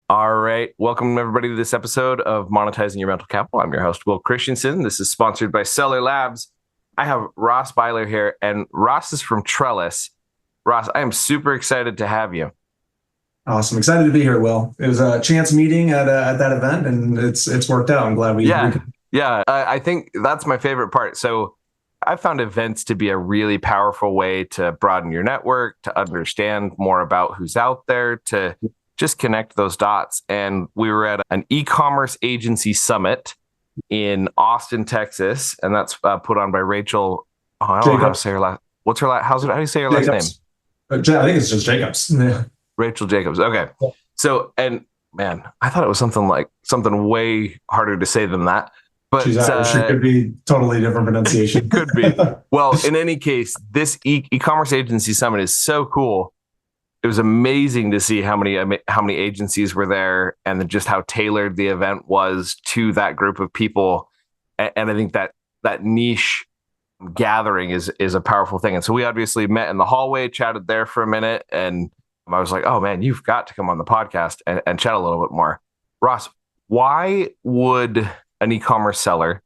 All right. Welcome, everybody, to this episode of Monetizing Your Mental Capital. I'm your host, Will Christensen. This is sponsored by Seller Labs. I have Ross Beyeler here, and Ross is from Trellis. Ross, I am super excited to have you. Awesome. Excited to be here, Will. It was a chance meeting at that event, and it's worked out. I'm glad we Yeah. I think that's my favorite part. So I found events to be a really powerful way to broaden your network, to understand more about who's out there, to just connect those dots. And we were at an e-commerce agency summit in Austin, Texas, and that's put on by Rachel. Oh, I don't know how to say her last. What's her last? How do you say her last name? I think it's just Jacobs. Yeah. Rachel Jacobs. Okay. So, and man, I thought it was something way harder to say than that. But she's Irish. It could be totally different pronunciation. Could be. Well, in any case, this e-commerce agency summit is so cool. It was amazing to see how many agencies were there, and then just how tailored the event was to that group of people. And I think that niche gathering is a powerful thing. And so we obviously met in the hallway, chatted there for a minute, and I was like, oh man, you've got to come on the podcast and chat a little bit more. Ross, why would an e-commerce seller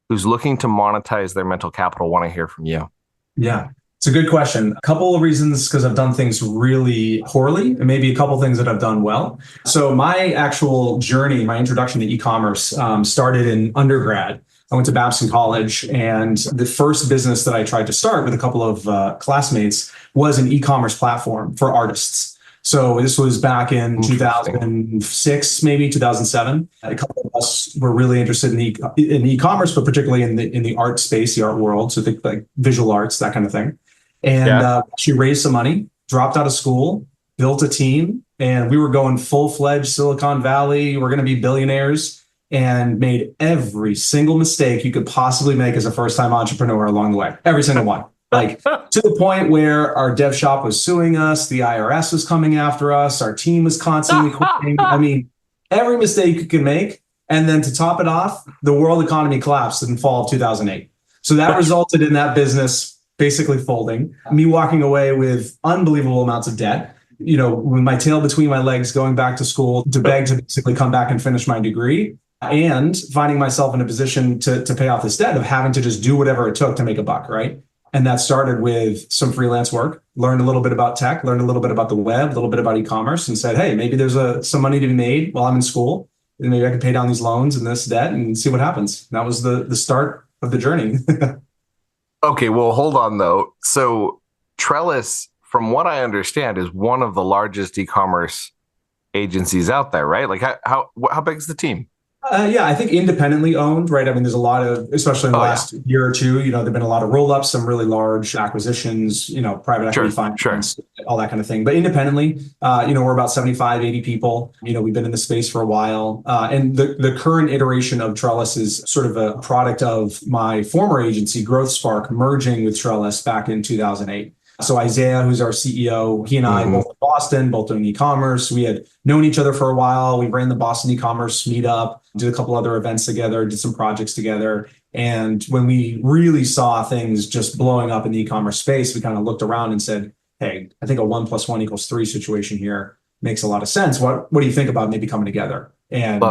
who's looking to monetize their mental capital want to hear from you? Yeah, it's a good question. A couple of reasons, because I've done things really poorly, and maybe a couple of things that I've done well. So my actual journey, my introduction to e-commerce started in undergrad. I went to Babson College, and the first business that I tried to start with a couple of classmates was an e-commerce platform for artists. So this was back in 2006, maybe 2007. A couple of us were really interested in e-commerce, but particularly in the art space, the art world. So think like visual arts, that kind of thing. And she raised some money, dropped out of school, built a team, and we were going full-fledged Silicon Valley. We're going to be billionaires, and made every single mistake you could possibly make as a first-time entrepreneur along the way. Every single one. Like to the point where our dev shop was suing us, the IRS was coming after us, our team was constantly quitting. I mean, every mistake you can make. And then to top it off, the world economy collapsed in fall of 2008. So that resulted in that business basically folding, me walking away with unbelievable amounts of debt, with my tail between my legs, going back to school to beg to basically come back and finish my degree, and finding myself in a position to pay off this debt of having to just do whatever it took to make a buck, right? And that started with some freelance work, learned a little bit about tech, learned a little bit about the web, a little bit about e-commerce, and said, hey, maybe there's some money to be made while I'm in school. And maybe I can pay down these loans and this debt and see what happens. And that was the start of the journey. Okay, well, hold on, though. So Trellis, from what I understand, is one of the largest e-commerce agencies out there, right? Like how big is the team? Yeah, I think independently owned, right? I mean, there's a lot of, especially in the last year or two, there've been a lot of roll-ups, some really large acquisitions, private equity finance, all that kind of thing. But independently, we're about 75, 80 people. We've been in the space for a while. And the current iteration of Trellis is sort of a product of my former agency, Growth Spark, merging with Trellis back in 2008. So Isaiah, who's our CEO, he and I both in Boston, both doing e-commerce. We had known each other for a while. We ran the Boston e-commerce meetup, did a couple other events together, did some projects together. And when we really saw things just blowing up in the e-commerce space, we kind of looked around and said, hey, I think a 1 + 1 = 3 situation here makes a lot of sense. What do you think about maybe coming together? And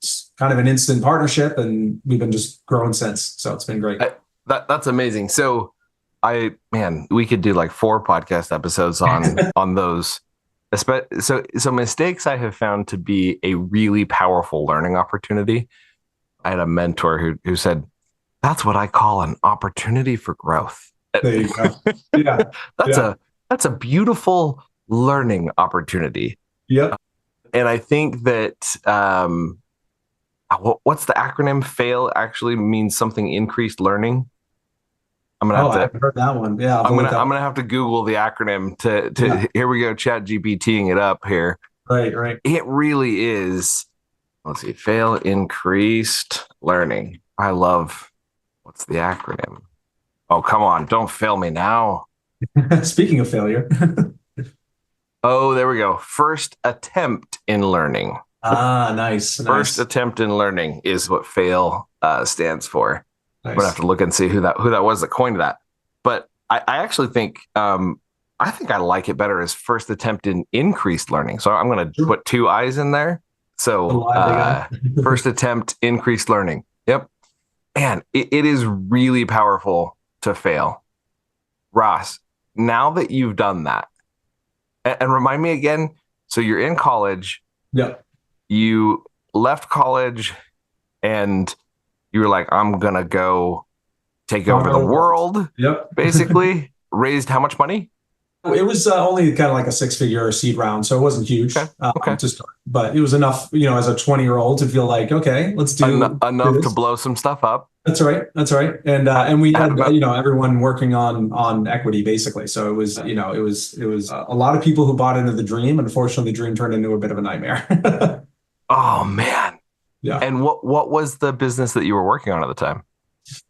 it's kind of an instant partnership, and we've been just growing since. So it's been great. That's amazing. So we could do like 4 podcast episodes on those. So mistakes I have found to be a really powerful learning opportunity. I had a mentor who said, that's what I call an opportunity for growth. There you go. Yeah. That's a beautiful learning opportunity. Yep. And I think that what's the acronym? FAIL actually means something increased learning. I haven't heard that one. Yeah, I'm gonna have to Google the acronym to Here we go, Chat GPTing it up here. Right. It really is. Let's see, FAIL, increased learning. What's the acronym? Oh, come on, don't fail me now. Speaking of failure. Oh, there we go. First attempt in learning. Nice. First attempt in learning is what FAIL stands for. Nice. I'm gonna have to look and see who that was that coined that. But I actually think I think I like it better as first attempt in increased learning. So I'm going to Sure. put two I's in there. The So live AI. first attempt increased learning. Yep. And it is really powerful to fail. Ross, now that you've done that, and remind me again, so you're in college, Yeah. you left college and you were like, I'm going to go take over the world, Yep. basically. Raised how much money? It was only kind of like a six-figure seed round, so it wasn't Okay. huge Okay. to start, but it was enough, as a 20-year-old to feel like, okay, let's do Enough to this. blow some stuff up. That's right. That's right. And we had, About, everyone working on equity basically. So it was, it was a lot of people who bought into the dream. Unfortunately, the dream turned into a bit of a nightmare. oh man. Yeah. And what was the business that you were working on at the time?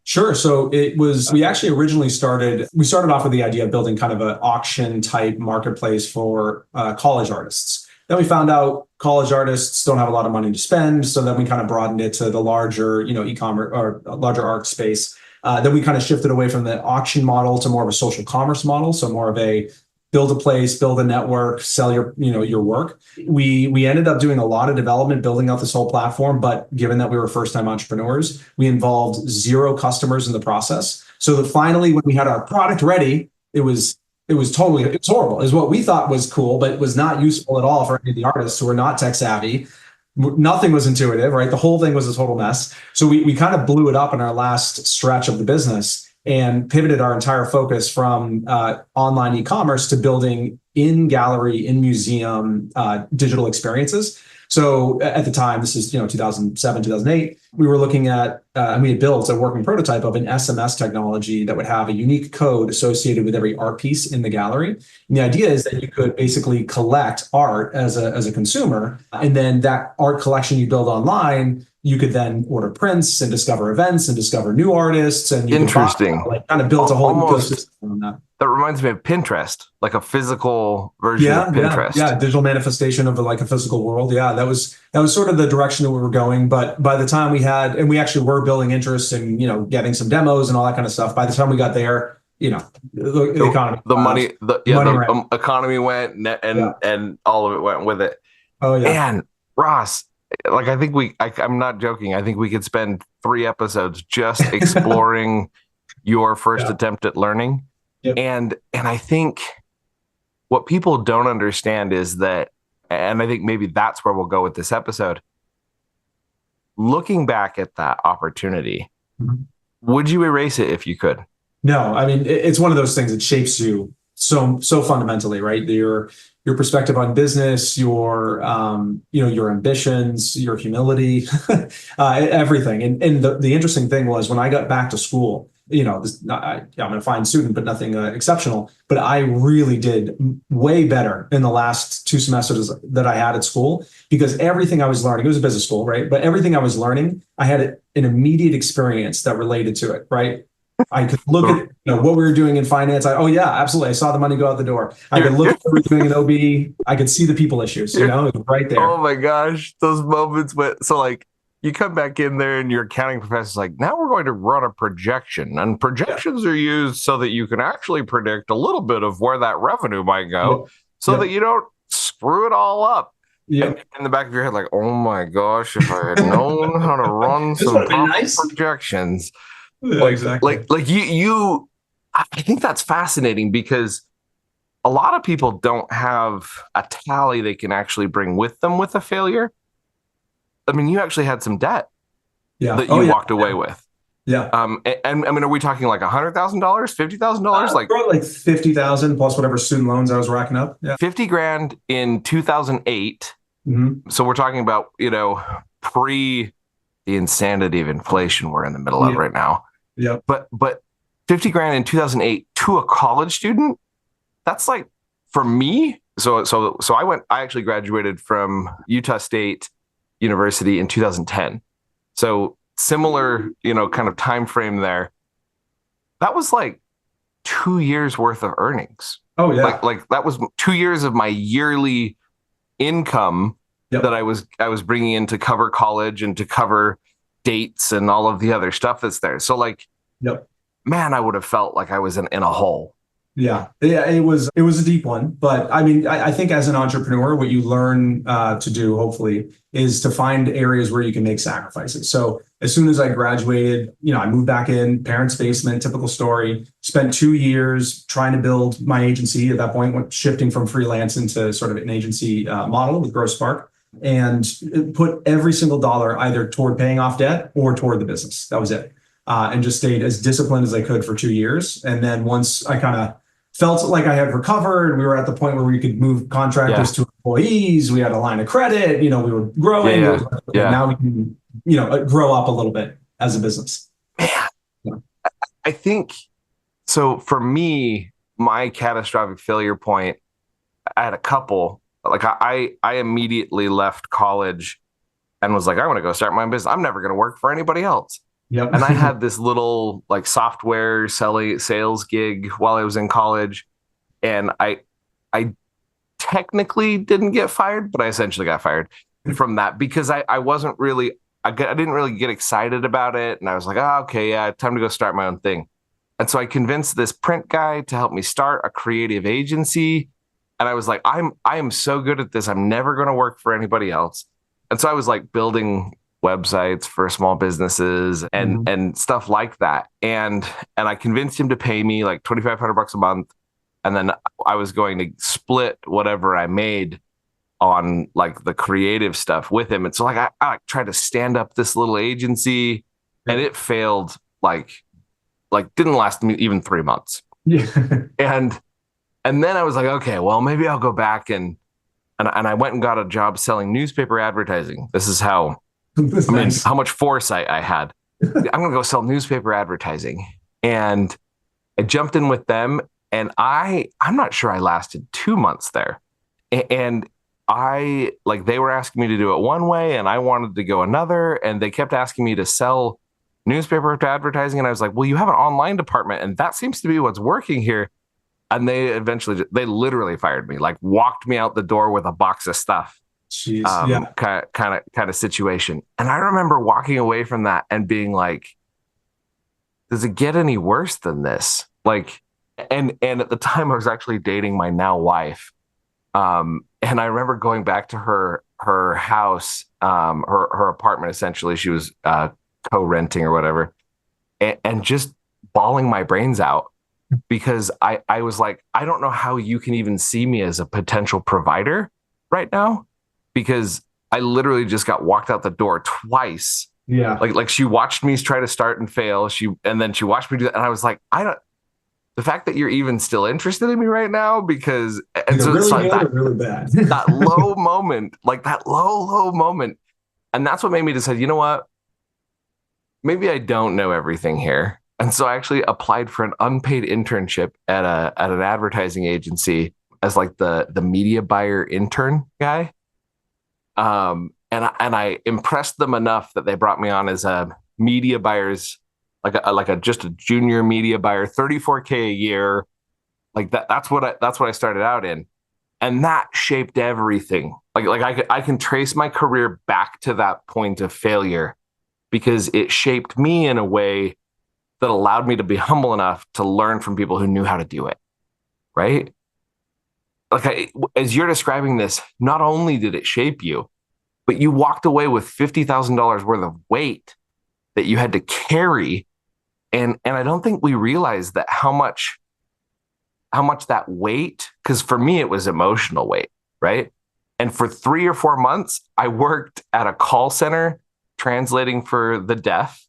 Sure. So we actually originally we started off with the idea of building kind of an auction type marketplace for college artists. Then we found out college artists don't have a lot of money to spend. So then we kind of broadened it to the larger, e-commerce or larger art space. Then we kind of shifted away from the auction model to more of a social commerce model. So more of a build a place, build a network, sell your work. We ended up doing a lot of development, building out this whole platform. But given that we were first-time entrepreneurs, we involved zero customers in the process. So that finally, when we had our product ready, it was horrible. It was what we thought was cool, but it was not useful at all for any of the artists who were not tech savvy. Nothing was intuitive, right? The whole thing was a total mess. So we kind of blew it up in our last stretch of the business and pivoted our entire focus from online e-commerce to building in gallery, in museum digital experiences. So at the time, this is 2007, 2008, we were looking at and we had built a working prototype of an SMS technology that would have a unique code associated with every art piece in the gallery. And the idea is that you could basically collect art as a consumer, and then that art collection you build online, you could then order prints and discover events and discover new artists, and you Interesting. like kind of built a whole ecosystem on that. That reminds me of Pinterest, like a physical version of Pinterest. Yeah, digital manifestation of like a physical world. Yeah, that was sort of the direction that we were going. But by the time we actually were building interest and getting some demos and all that kind of stuff. By the time we got there, the economy, the economy went and all of it went with it. Oh yeah, and Ross, like I think I'm not joking. I think we could spend 3 episodes just exploring your first attempt at learning. Yep. And I think what people don't understand is that, and I think maybe that's where we'll go with this episode. Looking back at that opportunity, would you erase it if you could? No, I mean, it's one of those things that shapes you so fundamentally, right? Your perspective on business, your ambitions, your humility, everything. And the interesting thing was when I got back to school, I'm a fine student, but nothing exceptional. But I really did way better in the last 2 semesters that I had at school, because everything I was learning, it was a business school, right? But everything I was learning, I had an immediate experience that related to it, right? I could look at what we were doing in finance. Absolutely. I saw the money go out the door. I could look at what we were doing in OB. I could see the people issues, it was right there. Oh my gosh, those moments. So like, you come back in there and your accounting professor's like, now we're going to run a projection, and projections are used so that you can actually predict a little bit of where that revenue might go so that you don't screw it all up. In the back of your head, like, oh my gosh, if I had known how to run some projections. Yeah, exactly. Like you, I think that's fascinating, because a lot of people don't have a tally they can actually bring with them with a failure. I mean, you actually had some debt that you walked away with. Yeah. And I mean, are we talking like $100,000, $50,000? Like 50,000 plus whatever student loans I was racking up. Yeah. 50 grand in 2008. Mm-hmm. So we're talking about, pre the insanity of inflation we're in the middle of right now. Yeah. But 50 grand in 2008 to a college student, that's like, for me. So I actually graduated from Utah State University in 2010. So similar, kind of time frame there. That was like 2 years worth of earnings. Oh yeah. Like that was 2 years of my yearly income that I was bringing in to cover college and to cover dates and all of the other stuff that's there. So like, man, I would have felt like I was in a hole. Yeah, it was a deep one, but I mean, I think as an entrepreneur, what you learn to do, hopefully, is to find areas where you can make sacrifices. So as soon as I graduated, I moved back in, parents' basement, typical story. Spent 2 years trying to build my agency. At that point, went shifting from freelance into sort of an agency model with Grow Spark, and put every single dollar either toward paying off debt or toward the business. That was it. And just stayed as disciplined as I could for 2 years. And then once I kind of felt like I had recovered, we were at the point where we could move contractors to employees. We had a line of credit. We were growing. Yeah. It was like, okay, now we can, grow up a little bit as a business. Man, Yeah. I think so. For me, my catastrophic failure point, I had a couple. Like I immediately left college and was like, I want to go start my own business. I'm never going to work for anybody else. Yep. And I had this little like software sales gig while I was in college, and I technically didn't get fired, but I essentially got fired from that because I wasn't really I didn't really get excited about it, and I was like, oh, okay, yeah, time to go start my own thing. And so I convinced this print guy to help me start a creative agency, and I was like, I am so good at this, I'm never going to work for anybody else. And so I was like building websites for small businesses and stuff like that. And I convinced him to pay me like $2,500 a month. And then I was going to split whatever I made on like the creative stuff with him. And so like I tried to stand up this little agency, and it failed like didn't last me even 3 months. Yeah. And then I was like, okay, well, maybe I'll go back and I went and got a job selling newspaper advertising. This is how Nice. how much foresight I had. I'm going to go sell newspaper advertising. And I jumped in with them, and I'm not sure I lasted 2 months there. And they were asking me to do it one way and I wanted to go another. And they kept asking me to sell newspaper advertising. And I was like, well, you have an online department and that seems to be what's working here. And they literally fired me, like walked me out the door with a box of stuff. Jeez. Yeah. Kind of situation. And I remember walking away from that and being like, does it get any worse than this? Like, and at the time I was actually dating my now wife. And I remember going back to her house, her apartment, essentially. She was co-renting or whatever, and just bawling my brains out because I was like, I don't know how you can even see me as a potential provider right now, because I literally just got walked out the door twice. Yeah. Like she watched me try to start and fail. And then she watched me do that. And I was like, the fact that you're even still interested in me right now, because and so really it's like good that, or really bad. that low moment, like that low moment. And that's what made me decide, you know what? Maybe I don't know everything here. And so I actually applied for an unpaid internship at an advertising agency as like the media buyer intern guy. And I impressed them enough that they brought me on as a media buyer's just a junior media buyer, $34K a year. Like that's what I started out in. And that shaped everything. I can trace my career back to that point of failure because it shaped me in a way that allowed me to be humble enough to learn from people who knew how to do it. Right? As you're describing this, not only did it shape you, but you walked away with $50,000 worth of weight that you had to carry. And I don't think we realized that how much that weight, because for me, it was emotional weight, right? And for 3 or 4 months, I worked at a call center translating for the deaf.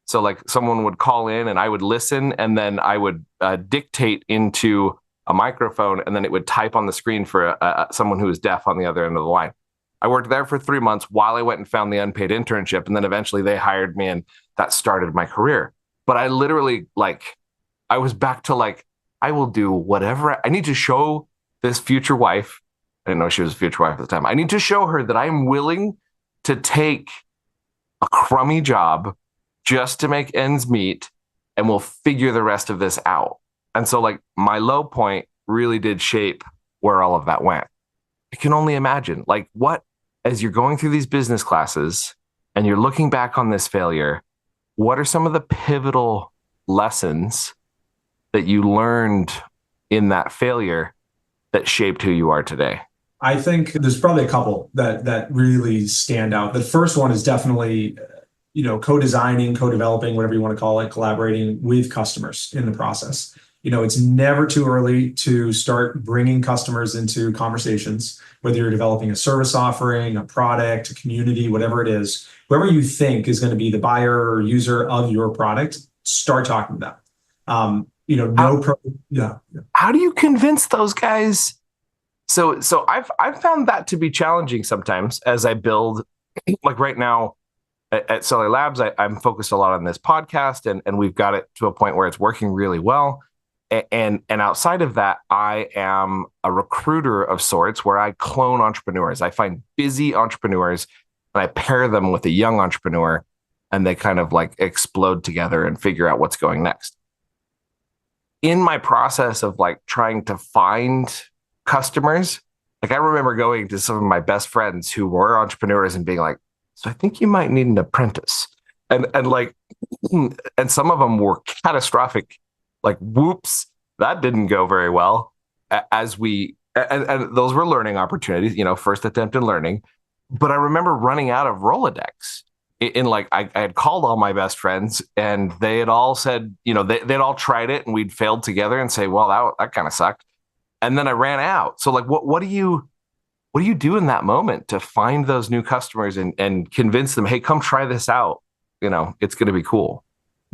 So like someone would call in and I would listen, and then I would dictate into a microphone, and then it would type on the screen for someone who was deaf on the other end of the line. I worked there for 3 months while I went and found the unpaid internship. And then eventually they hired me, and that started my career. But I literally, I was back to I will do whatever. I need to show this future wife. I didn't know she was a future wife at the time. I need to show her that I'm willing to take a crummy job just to make ends meet, and we'll figure the rest of this out. And so my low point really did shape where all of that went. I can only imagine as you're going through these business classes and you're looking back on this failure, what are some of the pivotal lessons that you learned in that failure that shaped who you are today? I think there's probably a couple that really stand out. The first one is definitely, co-designing, co-developing, whatever you want to call it, collaborating with customers in the process. It's never too early to start bringing customers into conversations, whether you're developing a service offering, a product, a community, whatever it is, whoever you think is going to be the buyer or user of your product, start talking to them. How do you convince those guys? So I've found that to be challenging sometimes as I build, like right now at Cellular Labs, I'm focused a lot on this podcast, and we've got it to a point where it's working really well. And outside of that, I am a recruiter of sorts where I clone entrepreneurs. I find busy entrepreneurs and I pair them with a young entrepreneur, and they kind of like explode together and figure out what's going next. In my process of like trying to find customers, like I remember going to some of my best friends who were entrepreneurs and being like, so I think you might need an apprentice. And some of them were catastrophic. Like, whoops, that didn't go very well. And those were learning opportunities, first attempt in learning. But I remember running out of Rolodex. I had called all my best friends, and they had all said, they'd all tried it, and we'd failed together, and say, well, that kind of sucked. And then I ran out. So like, what do you do in that moment to find those new customers and convince them, hey, come try this out. It's going to be cool.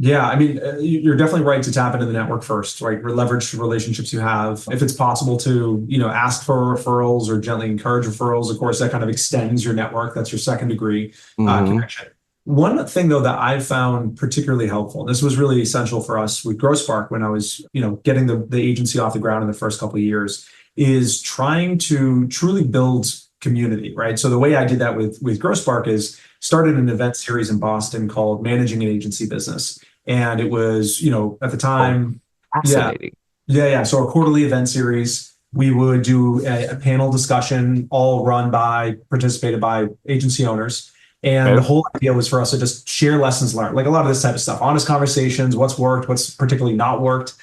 Yeah, I mean, you're definitely right to tap into the network first, right? Leverage the relationships you have. If it's possible to, ask for referrals or gently encourage referrals, of course, that kind of extends your network. That's your second degree connection. One thing, though, that I've found particularly helpful, and this was really essential for us with GrowSpark when I was, getting the agency off the ground in the first couple of years, is trying to truly build community, right? So the way I did that with GrowSpark is started an event series in Boston called Managing an Agency Business. And it was, at the time, fascinating. Yeah. So a quarterly event series, we would do a panel discussion, all participated by agency owners. And the whole idea was for us to just share lessons learned, like a lot of this type of stuff, honest conversations, what's worked, what's particularly not worked.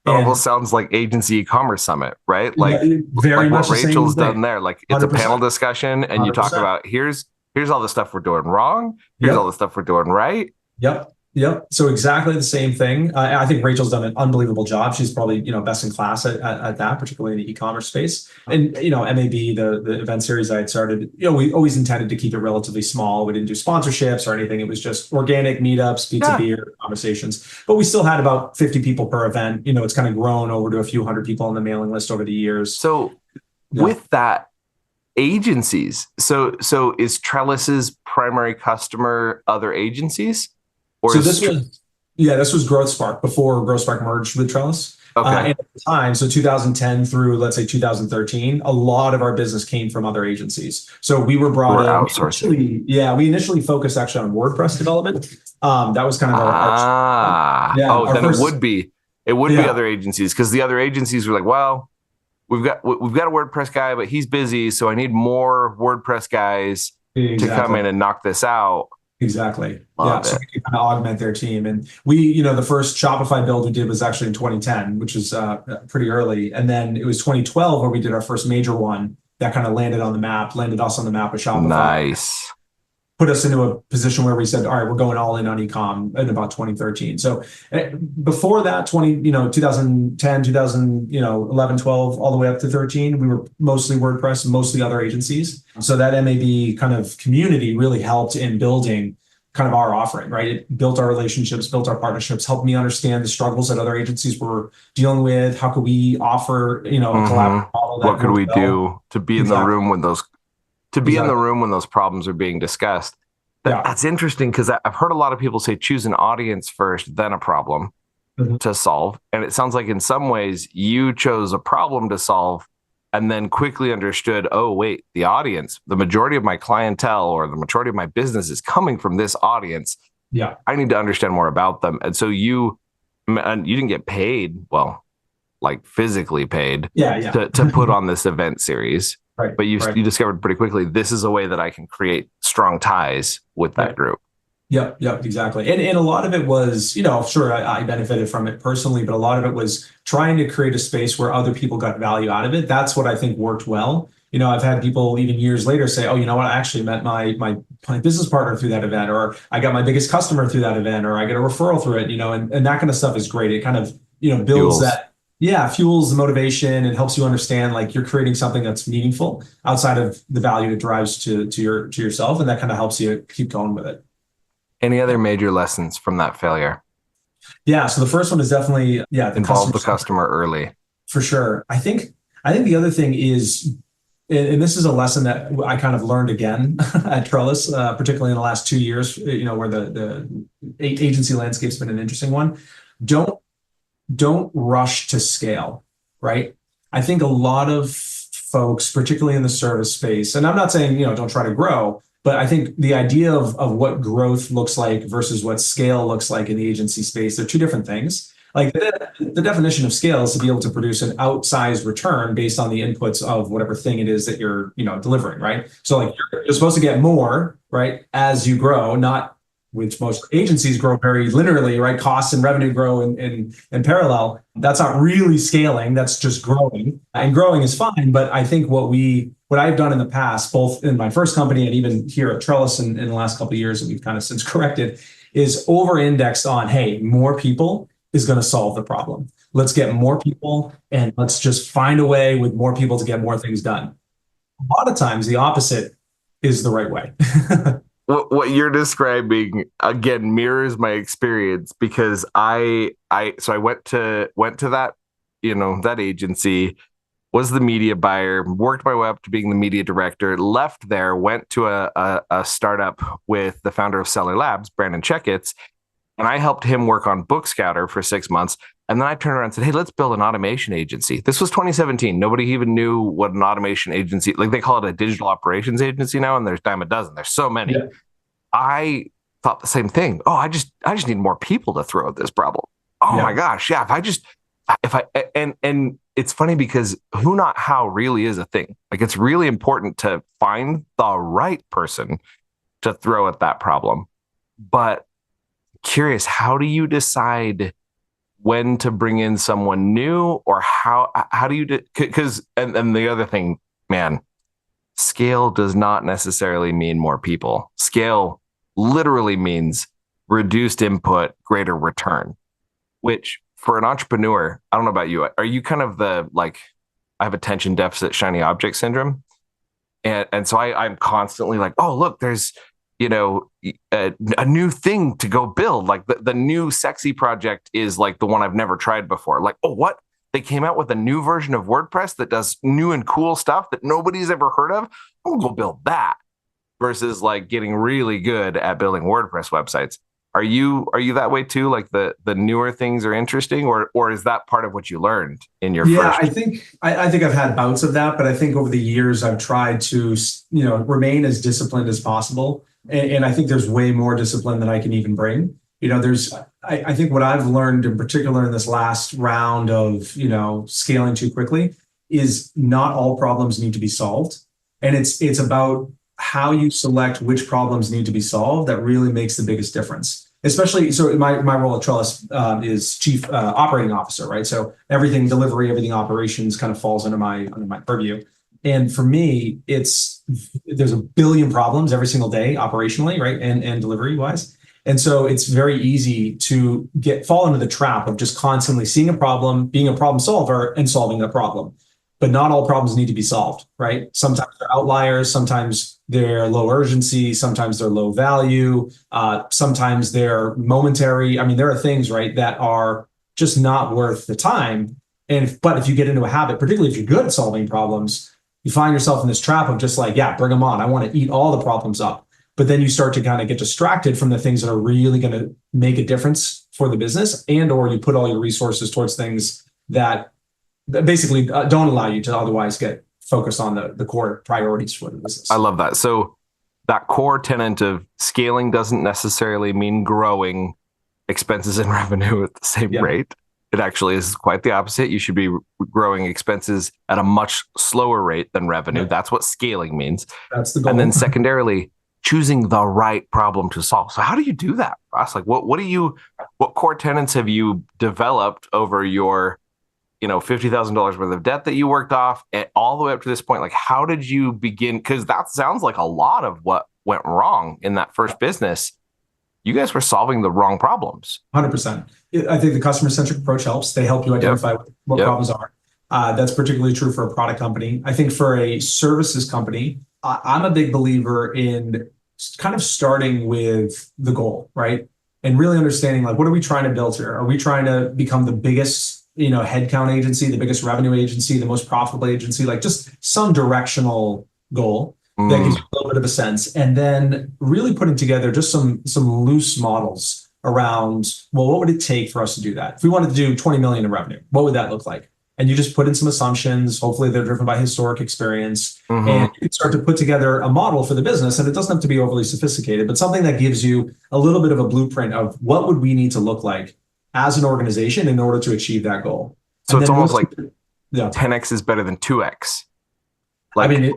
It almost sounds like Agency E-commerce Summit, right? Like, very much what Rachel's done there. Like, it's 100%. A panel discussion, and 100%. You talk about here's all the stuff we're doing wrong. Here's all the stuff we're doing right. Yep. So exactly the same thing. I think Rachel's done an unbelievable job. She's probably, best in class at that, particularly in the e-commerce space. And, MAB, the event series I had started, we always intended to keep it relatively small. We didn't do sponsorships or anything. It was just organic meetups, pizza beer conversations. But we still had about 50 people per event. It's kind of grown over to a few hundred people on the mailing list over the years. So with that, agencies. So is Trellis's primary customer other agencies? So this was GrowSpark before GrowSpark merged with Trellis. Okay. And at the time, so 2010 through, let's say, 2013, a lot of our business came from other agencies. So we were brought in. Outsourcing. We initially focused actually on WordPress development. That was kind of our then it would be other agencies, because the other agencies were like, well, we've got a WordPress guy, but he's busy, so I need more WordPress guys to come in and knock this out. Exactly. So we can kind of augment their team. And we, the first Shopify build we did was actually in 2010, which is pretty early. And then it was 2012 where we did our first major one that kind of landed us on the map with Shopify. Nice. Put us into a position where we said, all right, we're going all in on e-com in about 2013. So before that, 2010, 2011, 12, all the way up to 13, we were mostly WordPress, mostly other agencies. So that MAB kind of community really helped in building kind of our offering, right? It built our relationships, built our partnerships, helped me understand the struggles that other agencies were dealing with. How could we offer, a collaborative model? What could we do to be in the room when those in the room when those problems are being discussed? That's interesting, because I've heard a lot of people say choose an audience first, then a problem to solve. And it sounds like in some ways you chose a problem to solve and then quickly understood, oh, wait, the audience, the majority of my clientele or the majority of my business is coming from this audience. Yeah. I need to understand more about them. And so you didn't get paid, well, like physically paid to put on this event series. Right. But you discovered pretty quickly, this is a way that I can create strong ties with that group. Yep, exactly. And a lot of it was, you know, sure, I benefited from it personally, but a lot of it was trying to create a space where other people got value out of it. That's what I think worked well. You know, I've had people even years later say, "Oh, you know what? I actually met my business partner through that event, or I got my biggest customer through that event, or I get a referral through it." You know, and that kind of stuff is great. It kind of, you know, builds Fuels. that, yeah, fuels the motivation and helps you understand like you're creating something that's meaningful outside of the value it drives to yourself, and that kind of helps you keep going with it. Any other major lessons from that failure? Yeah, so the first one is definitely, yeah, the Involve customer the customer early. for sure. I think the other thing is, and this is a lesson that I kind of learned again at Trellis, particularly in the last 2 years, you know, where the agency landscape's been an interesting one. Don't don't rush to scale, right? I think a lot of folks, particularly in the service space, and I'm not saying, you know, don't try to grow, but I think the idea of what growth looks like versus what scale looks like in the agency space, they're two different things. Like the definition of scale is to be able to produce an outsized return based on the inputs of whatever thing it is that you're, you know, delivering, right? So like you're supposed to get more, right, as you grow, not, which most agencies grow very linearly, right? Costs and revenue grow in parallel. That's not really scaling. That's just growing. And growing is fine. But I think what I've done in the past, both in my first company and even here at Trellis in the last couple of years that we've kind of since corrected, is over-indexed on, hey, more people is going to solve the problem. Let's get more people and let's just find a way with more people to get more things done. A lot of times the opposite is the right way. What you're describing again mirrors my experience because I went to that, you know, that agency, was the media buyer, worked my way up to being the media director, left there, went to a startup with the founder of Seller Labs, Brandon Checkitts, and I helped him work on Book Scouter for 6 months. And then I turned around and said, "Hey, let's build an automation agency." This was 2017. Nobody even knew what an automation agency, like they call it a digital operations agency now, and there's dime a dozen. There's so many. Yeah. I thought the same thing. Oh, I just need more people to throw at this problem. Oh my Yeah. gosh, yeah. If I and it's funny because who not how really is a thing. Like it's really important to find the right person to throw at that problem. But curious, how do you decide when to bring in someone new or how do you because and the other thing, man, scale does not necessarily mean more people. Scale literally means reduced input, greater return, which for an entrepreneur, I don't know about you. Are you kind of the like, I have attention deficit shiny object syndrome? And so I'm constantly like, oh, look, there's, you know, a new thing to go build. Like the new sexy project is like the one I've never tried before. Like, oh, what? They came out with a new version of WordPress that does new and cool stuff that nobody's ever heard of. I'm gonna go build that versus like getting really good at building WordPress websites. Are you that way too? Like the newer things are interesting, or is that part of what you learned in your Yeah, first? I think I've had bouts of that, but I think over the years I've tried to, you know, remain as disciplined as possible. And I think there's way more discipline than I can even bring. You know, I think what I've learned in particular in this last round of, you know, scaling too quickly is not all problems need to be solved. And it's about how you select which problems need to be solved that really makes the biggest difference. Especially, so my role at Trellis is chief operating officer, right? So everything delivery, everything operations kind of falls under my purview. And for me, there's a billion problems every single day operationally, right? And delivery wise. And so it's very easy to fall into the trap of just constantly seeing a problem, being a problem solver and solving the problem. But not all problems need to be solved, right? Sometimes they're outliers, sometimes they're low urgency, sometimes they're low value, sometimes they're momentary. I mean, there are things, right, that are just not worth the time. But if you get into a habit, particularly if you're good at solving problems, you find yourself in this trap of just like, yeah, bring them on. I want to eat all the problems up. But then you start to kind of get distracted from the things that are really going to make a difference for the business, and or you put all your resources towards things that basically don't allow you to otherwise get focused on the core priorities for the business. I love that. So that core tenet of scaling doesn't necessarily mean growing expenses and revenue at the same rate. It actually is quite the opposite. You should be growing expenses at a much slower rate than revenue. That's what scaling means. That's the goal. And then secondarily, choosing the right problem to solve. So how do you do that, Ross? Like what core tenets have you developed over your, $50,000 worth of debt that you worked off and all the way up to this point? Like, how did you begin? Because that sounds like a lot of what went wrong in that first business. You guys were solving the wrong problems. 100%. I think the customer-centric approach helps. They help you identify what problems are. That's particularly true for a product company. I think for a services company, I'm a big believer in kind of starting with the goal, right? And really understanding, like, what are we trying to build here? Are we trying to become the biggest, headcount agency, the biggest revenue agency, the most profitable agency? Like, just some directional goal that gives you a little bit of a sense. And then really putting together just some loose models around, well, what would it take for us to do that? If we wanted to do 20 million in revenue, what would that look like? And you just put in some assumptions. Hopefully they're driven by historic experience. And you can start to put together a model for the business. And it doesn't have to be overly sophisticated, but something that gives you a little bit of a blueprint of what would we need to look like as an organization in order to achieve that goal. So it's almost like 10x is better than 2x. Like, I mean,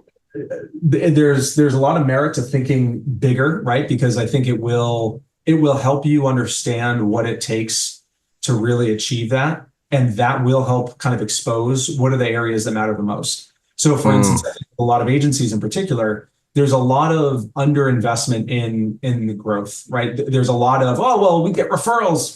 there's a lot of merit to thinking bigger, right? Because I think it will help you understand what it takes to really achieve that. And that will help kind of expose what are the areas that matter the most. So for instance, I think a lot of agencies in particular, there's a lot of underinvestment in the growth, right? There's a lot of, we get referrals,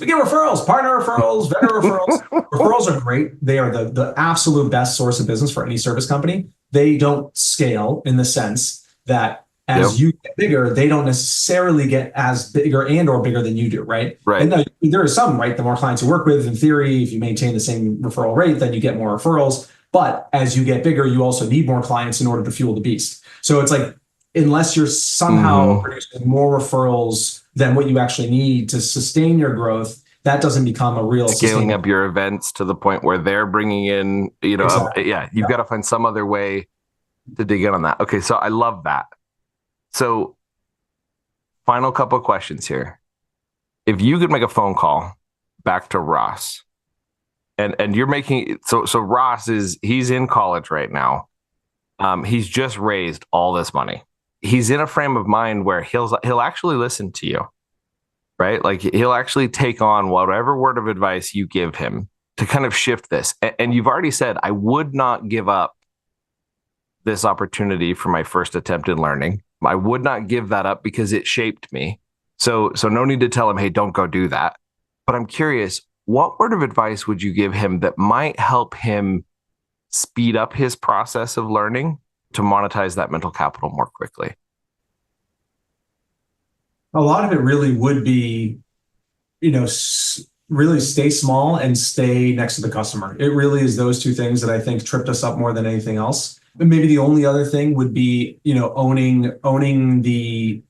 partner referrals, vendor referrals. Referrals are great. They are the absolute best source of business for any service company. They don't scale in the sense that as you get bigger, they don't necessarily get as bigger or bigger than you do, right? Right. And there is some, right? The more clients you work with, in theory, if you maintain the same referral rate, then you get more referrals. But as you get bigger, you also need more clients in order to fuel the beast. So it's like, unless you're somehow producing more referrals than what you actually need to sustain your growth, that doesn't become a real scaling up your events to the point where they're bringing in, Exactly. You've got to find some other way to dig in on that. Okay. So I love that. So final couple of questions here. If you could make a phone call back to Ross and you're making, so Ross he's in college right now. He's just raised all this money. He's in a frame of mind where he'll actually listen to you, right? Like he'll actually take on whatever word of advice you give him to kind of shift this. And you've already said, I would not give up this opportunity for my first attempt in learning. I would not give that up because it shaped me. So no need to tell him, hey, don't go do that. But I'm curious, what word of advice would you give him that might help him speed up his process of learning to monetize that mental capital more quickly? A lot of it really would be, really stay small and stay next to the customer. It really is those two things that I think tripped us up more than anything else. But maybe the only other thing would be, owning the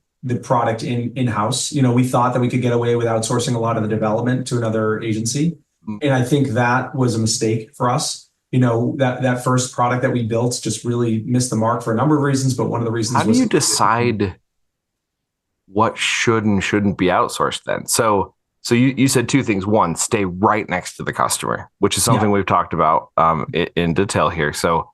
product in-house. We thought that we could get away with outsourcing a lot of the development to another agency. And I think that was a mistake for us. That first product that we built just really missed the mark for a number of reasons, but one of the reasons was... How do you decide what should and shouldn't be outsourced then? So you said two things. One, stay right next to the customer, which is something we've talked about in detail here. So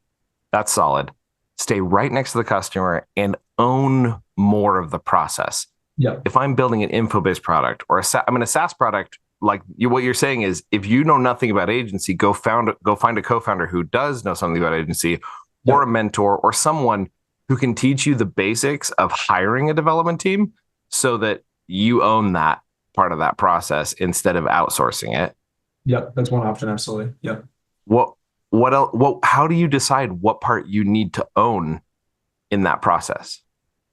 that's solid. Stay right next to the customer and own more of the process. Yeah. If I'm building an info-based product or a SaaS product, like what you're saying is, if you know nothing about agency, go find a co-founder who does know something about agency, or a mentor or someone who can teach you the basics of hiring a development team so that you own that part of that process instead of outsourcing it. Yep. That's one option. Absolutely. Yep. What else? How do you decide what part you need to own in that process?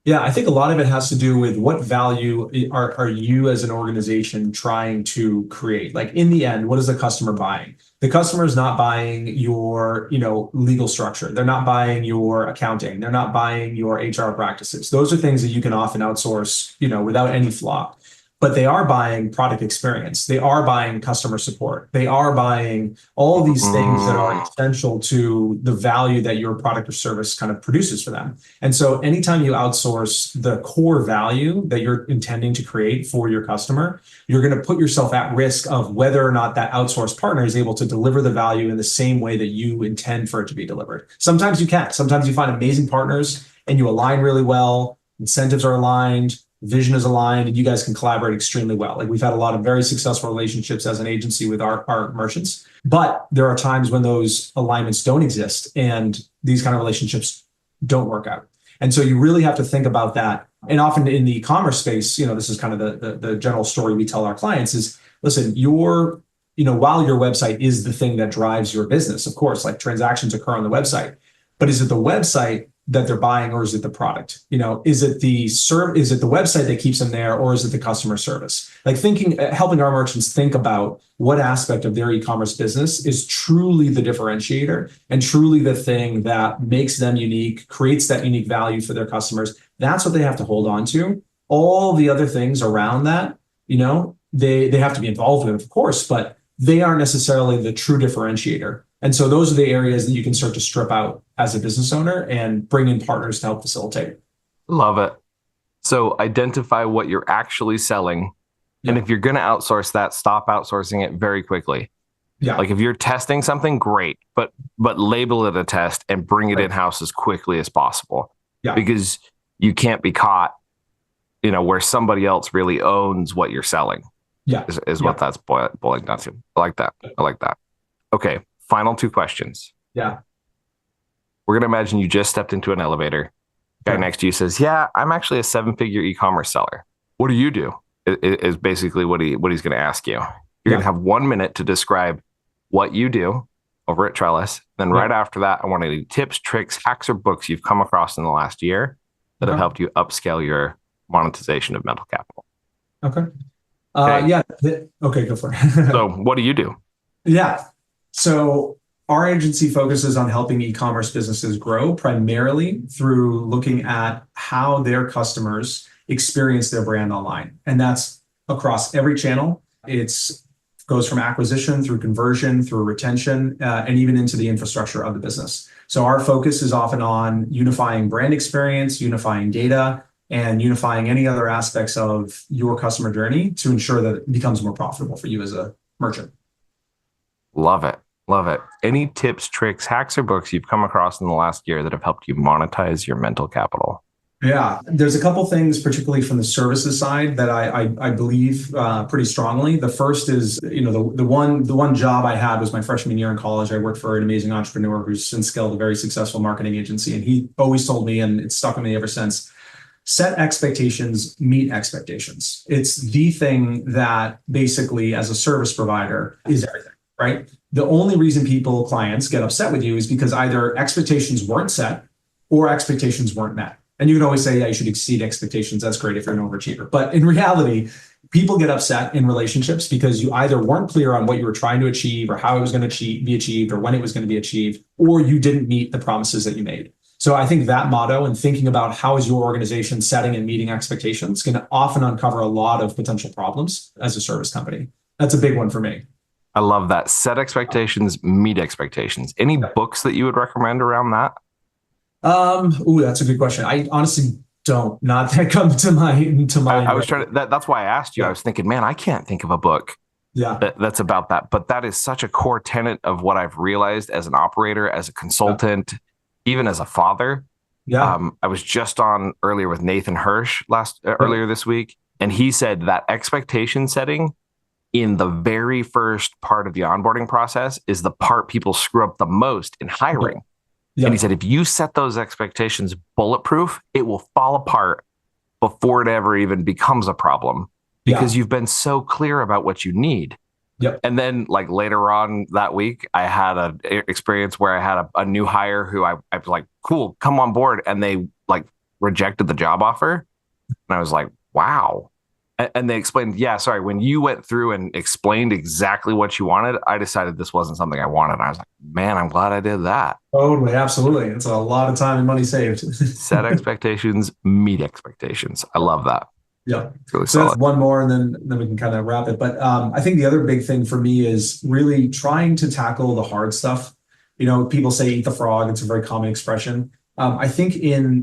Yeah, I think a lot of it has to do with what value are you as an organization trying to create? Like in the end, what is the customer buying? The customer is not buying your, legal structure. They're not buying your accounting. They're not buying your HR practices. Those are things that you can often outsource, without any flaw. But they are buying product experience. They are buying customer support. They are buying all these things that are essential to the value that your product or service kind of produces for them. And so anytime you outsource the core value that you're intending to create for your customer, you're going to put yourself at risk of whether or not that outsourced partner is able to deliver the value in the same way that you intend for it to be delivered. Sometimes you can. Sometimes you find amazing partners and you align really well. incentives are aligned, vision is aligned, and you guys can collaborate extremely well. Like we've had a lot of very successful relationships as an agency with our merchants, but there are times when those alignments don't exist and these kind of relationships don't work out. And so you really have to think about that. And often in the e-commerce space, this is kind of the general story we tell our clients is, listen, while your website is the thing that drives your business, of course, like transactions occur on the website, but is it the website that they're buying, or is it the product? Is it the website that keeps them there, or is it the customer service? Like helping our merchants think about what aspect of their e-commerce business is truly the differentiator and truly the thing that makes them unique, creates that unique value for their customers. That's what they have to hold on to. All the other things around that, they have to be involved with, of course, but they aren't necessarily the true differentiator. And so those are the areas that you can start to strip out as a business owner and bring in partners to help facilitate. Love it. So identify what you're actually selling. Yeah. And if you're going to outsource that, stop outsourcing it very quickly. Yeah. Like if you're testing something, great, but label it a test and bring it in-house as quickly as possible. Yeah. Because you can't be caught, where somebody else really owns what you're selling. Yeah. Is what that's boiling down to. I like that. Okay. Final 2 questions. Yeah. We're going to imagine you just stepped into an elevator. Guy next to you says, yeah, I'm actually a 7-figure e-commerce seller. What do you do? Is basically what he's going to ask you. You're going to have 1 minute to describe what you do over at Trellis. Then right after that, I want any tips, tricks, hacks, or books you've come across in the last year that have helped you upscale your monetization of mental capital. Okay. Yeah. Okay, go for it. So what do you do? Yeah. So our agency focuses on helping e-commerce businesses grow primarily through looking at how their customers experience their brand online. And that's across every channel. It goes from acquisition through conversion, through retention, and even into the infrastructure of the business. So our focus is often on unifying brand experience, unifying data, and unifying any other aspects of your customer journey to ensure that it becomes more profitable for you as a merchant. Love it. Love it. Any tips, tricks, hacks, or books you've come across in the last year that have helped you monetize your mental capital? Yeah, there's a couple things, particularly from the services side, that I believe pretty strongly. The first is, the one job I had was my freshman year in college. I worked for an amazing entrepreneur who's since scaled a very successful marketing agency, and he always told me, and it's stuck with me ever since, set expectations, meet expectations. It's the thing that basically, as a service provider, is everything, right? The only reason clients get upset with you is because either expectations weren't set or expectations weren't met. And you can always say, yeah, you should exceed expectations. That's great if you're an overachiever. But in reality, people get upset in relationships because you either weren't clear on what you were trying to achieve or how it was going to be achieved or when it was going to be achieved, or you didn't meet the promises that you made. So I think that motto and thinking about how is your organization setting and meeting expectations can often uncover a lot of potential problems as a service company. That's a big one for me. I love that. Set expectations, meet expectations. Any books that you would recommend around that? That's a good question. I honestly don't. Not that come to mind. I was trying to. That's why I asked you. I was thinking, man, I can't think of a book. That's about that. But that is such a core tenet of what I've realized as an operator, as a consultant, even as a father. Yeah. I was just on earlier with Nathan Hirsch earlier this week, and he said that expectation setting in the very first part of the onboarding process is the part people screw up the most in hiring. Yeah. And he said, if you set those expectations bulletproof, it will fall apart before it ever even becomes a problem because you've been so clear about what you need. Yep. And then like later on that week, I had an experience where I had a new hire who I was like, cool, come on board. And they like rejected the job offer. And I was like, wow. And they explained, when you went through and explained exactly what you wanted, I decided this wasn't something I wanted. And I was like, man, I'm glad I did that. Totally. Absolutely. It's a lot of time and money saved. Set expectations, meet expectations. I love that. Yeah. It's really solid. That's one more and then we can kind of wrap it. But I think the other big thing for me is really trying to tackle the hard stuff. People say eat the frog. It's a very common expression. I think as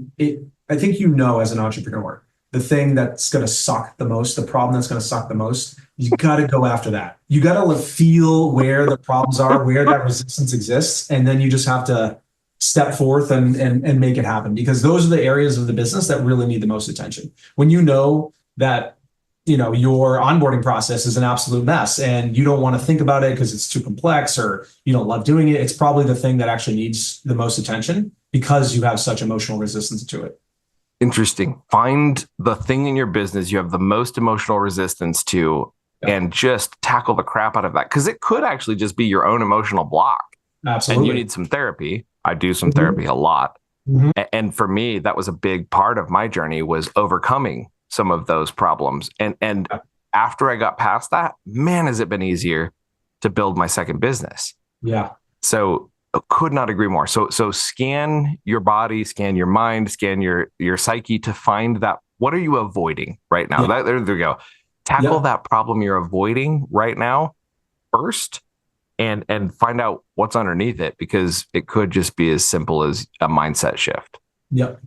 an entrepreneur, the thing that's going to suck the most, the problem that's going to suck the most, you got to go after that. You got to feel where the problems are, where that resistance exists. And then you just have to step forth and make it happen, because those are the areas of the business that really need the most attention. When you know that, your onboarding process is an absolute mess and you don't want to think about it because it's too complex or you don't love doing it, it's probably the thing that actually needs the most attention because you have such emotional resistance to it. Interesting. Find the thing in your business you have the most emotional resistance to, and just tackle the crap out of that. Because it could actually just be your own emotional block. Absolutely. And you need some therapy. I do some therapy a lot. And for me, that was a big part of my journey, was overcoming some of those problems. And after I got past that, man, has it been easier to build my second business. Yeah. So could not agree more. So scan your body, scan your mind, scan your psyche to find that. What are you avoiding right now? There we go. Tackle that problem you're avoiding right now first, and find out what's underneath it, because it could just be as simple as a mindset shift. Yep.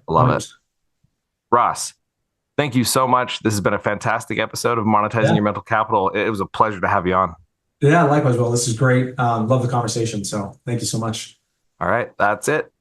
Love it. Ross, thank you so much. This has been a fantastic episode of Monetizing Your Mental Capital. It was a pleasure to have you on. Yeah, likewise. Well, this is great. Love the conversation. So thank you so much. All right. That's it.